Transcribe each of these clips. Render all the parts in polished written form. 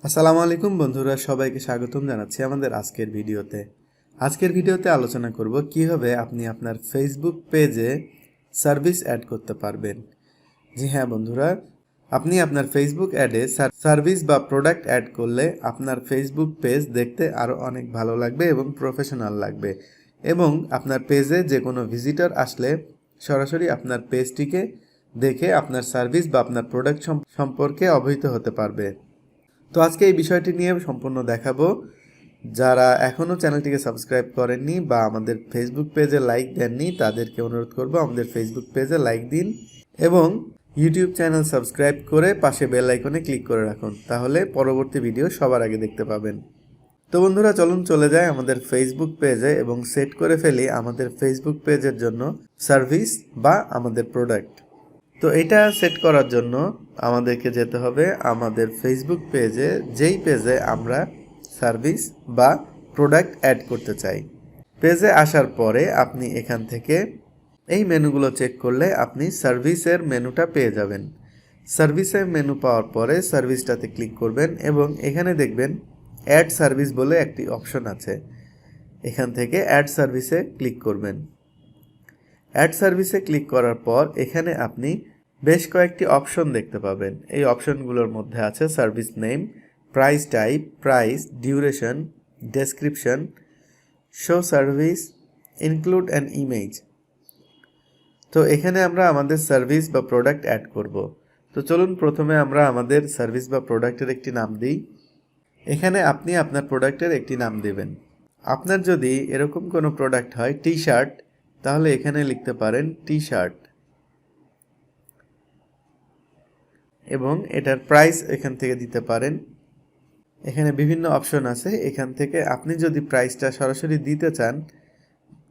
আসসালামু আলাইকুম বন্ধুরা, সবাইকে স্বাগতম জানাচ্ছি আমাদের আজকের ভিডিওতে আলোচনা করব কিভাবে আপনি আপনার ফেসবুক পেজে সার্ভিস অ্যাড করতে পারবেন। জি হ্যাঁ বন্ধুরা, আপনি আপনার ফেসবুক অ্যাডে সার্ভিস বা প্রোডাক্ট অ্যাড করলে আপনার ফেসবুক পেজ দেখতে আরও অনেক ভালো লাগবে এবং প্রফেশনাল লাগবে, এবং আপনার পেজে যে কোনো ভিজিটর আসলে সরাসরি আপনার পেজটিকে দেখে আপনার সার্ভিস বা আপনার প্রোডাক্ট সম্পর্কে অবহিত হতে পারবে। তো আজকে এই বিষয়টি নিয়ে সম্পূর্ণ দেখাবো। যারা এখনও চ্যানেলটিকে সাবস্ক্রাইব করেননি বা আমাদের ফেসবুক পেজে লাইক দেননি তাদেরকে অনুরোধ করব আমাদের ফেসবুক পেজে লাইক দিন এবং ইউটিউব চ্যানেল সাবস্ক্রাইব করে পাশে বেল আইকনে ক্লিক করে রাখুন, তাহলে পরবর্তী ভিডিও সবার আগে দেখতে পাবেন। তো বন্ধুরা, চলুন চলে যাই আমাদের ফেসবুক পেজে এবং সেট করে ফেলি আমাদের ফেসবুক পেজের জন্য সার্ভিস বা আমাদের প্রোডাক্ট। তো এটা সেট করার জন্য আমাদেরকে যেতে হবে আমাদের ফেসবুক পেজে, যেই পেজে আমরা সার্ভিস বা প্রোডাক্ট অ্যাড করতে চাই। পেজে আসার পরে আপনি এখান থেকে এই মেনুগুলো চেক করলে আপনি সার্ভিসের মেনুটা পেয়ে যাবেন। সার্ভিসের মেনু পাওয়ার পরে সার্ভিসটাতে ক্লিক করবেন এবং এখানে দেখবেন অ্যাড সার্ভিস বলে একটি অপশন আছে। এখান থেকে অ্যাড সার্ভিসে ক্লিক করবেন। অ্যাড সার্ভিসে ক্লিক করার পর এখানে আপনি বেশ কয়েকটি অপশন দেখতে পাবেন। এই অপশনগুলোর মধ্যে আছে service name, price type, price, duration, description, show service, include an image. তো এখানে আমরা আমাদের সার্ভিস বা প্রোডাক্ট অ্যাড করব। তো চলুন প্রথমে আমরা আমাদের সার্ভিস বা প্রোডাক্টের একটি নাম দিই। এখানে আপনি আপনার প্রোডাক্টের একটি নাম দেবেন। আপনার যদি এরকম কোনো প্রোডাক্ট হয় টি শার্ট, তাহলে এখানে লিখতে পারেন টি শার্ট এবং এটার প্রাইস এখান থেকে দিতে পারেন। এখানে বিভিন্ন অপশন আছে, এখান থেকে আপনি যদি প্রাইসটা সরাসরি দিতে চান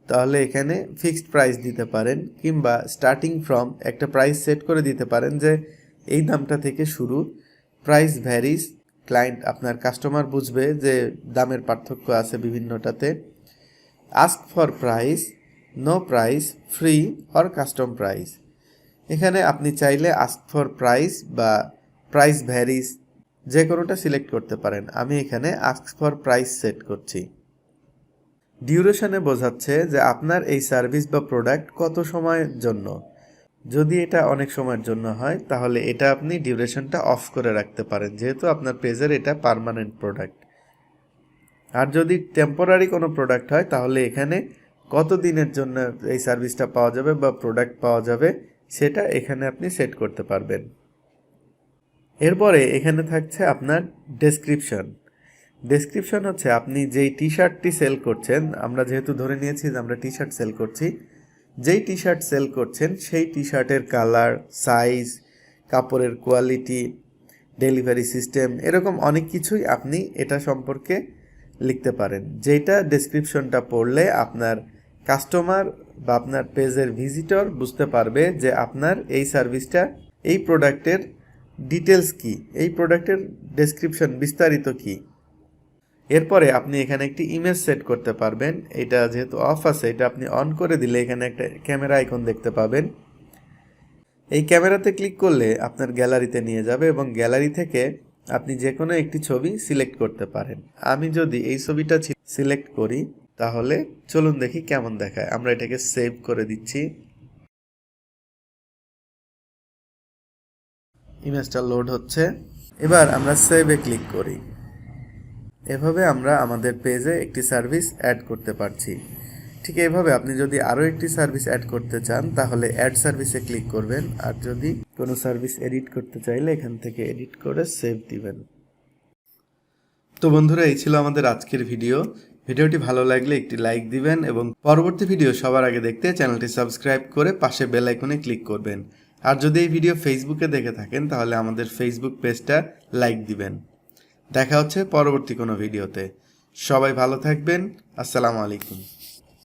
তাহলে এখানে ফিক্সড প্রাইস দিতে পারেন, কিংবা স্টার্টিং ফ্রম একটা প্রাইস সেট করে দিতে পারেন যে এই দামটা থেকে শুরু। প্রাইস ভ্যারিস, ক্লায়েন্ট আপনার কাস্টমার বুঝবে যে দামের পার্থক্য আছে বিভিন্নটাতে। Ask for price, no price, free or custom price. এখানে আপনি চাইলে আস্ক ফর প্রাইস বা প্রাইস ভ্যারিস যে কোনোটা সিলেক্ট করতে পারেন। আমি এখানে আস্ক ফর প্রাইস সেট করছি। ডিউরেশনে বোঝাচ্ছে যে আপনার এই সার্ভিস বা প্রোডাক্ট কত সময়ের জন্য। যদি এটা অনেক সময়ের জন্য হয় তাহলে এটা আপনি ডিউরেশনটা অফ করে রাখতে পারেন, যেহেতু আপনার পেজের এটা পার্মানেন্ট প্রোডাক্ট। আর যদি টেম্পোরারি কোনো প্রোডাক্ট হয় তাহলে এখানে কত দিনের জন্য এই সার্ভিসটা পাওয়া যাবে বা প্রোডাক্ট পাওয়া যাবে সেটা এখানে আপনি সেট করতে পারবেন। এরপরে এখানে থাকছে আপনার ডেসক্রিপশন। ডেসক্রিপশন হচ্ছে আপনি যেই টি শার্টটি সেল করছেন, আমরা যেহেতু ধরে নিয়েছি যে আমরা টি শার্ট সেল করছি, যেই টি শার্ট সেল করছেন সেই টি শার্টের কালার, সাইজ, কাপড়ের কোয়ালিটি, ডেলিভারি সিস্টেম, এরকম অনেক কিছুই আপনি এটা সম্পর্কে লিখতে পারেন, যেটা ডেসক্রিপশনটা পড়লে আপনার কাস্টমার বা আপনার পেজের ভিজিটর বুঝতে পারবে যে আপনার এই সার্ভিসটা, এই প্রোডাক্টের ডিটেলস কি, এই প্রোডাক্টের ডেসক্রিপশন বিস্তারিত কি। এরপরে আপনি এখানে একটি ইমেজ সেট করতে পারবেন। এটা যেহেতু অফ আছে, এটা আপনি অন করে দিলে এখানে একটা ক্যামেরা আইকন দেখতে পাবেন। এই ক্যামেরাতে ক্লিক করলে আপনার গ্যালারিতে নিয়ে যাবে এবং গ্যালারি থেকে আপনি যে কোনো একটি ছবি সিলেক্ট করতে পারেন। আমি যদি এই ছবিটা সিলেক্ট করি তাহলে চলুন দেখি কেমন দেখায়। আমরা এটাকে সেভ করে দিচ্ছি। ইমেজটা লোড হচ্ছে। এবার আমরা সেভে ক্লিক করি। এভাবে আমরা আমাদের পেজে একটি সার্ভিস অ্যাড করতে পারছি। ঠিক এইভাবে আপনি যদি আরও একটি সার্ভিস অ্যাড করতে চান তাহলে অ্যাড সার্ভিসে ক্লিক করবেন, আর যদি কোনো সার্ভিস এডিট করতে চাইলে এখান থেকে এডিট করে সেভ দিবেন। তো বন্ধুরা, এই ছিল আমাদের আজকের ভিডিওটি ভালো লাগলে একটি লাইক দিবেন এবং পরবর্তী ভিডিও সবার আগে দেখতে চ্যানেলটি সাবস্ক্রাইব করে পাশে বেল আইকনে ক্লিক করবেন। আর যদি এই ভিডিও ফেসবুকে দেখে থাকেন তাহলে আমাদের ফেসবুক পেজটা লাইক দিবেন। দেখা হচ্ছে পরবর্তী কোনো ভিডিওতে। সবাই ভালো থাকবেন। আসসালামু আলাইকুম।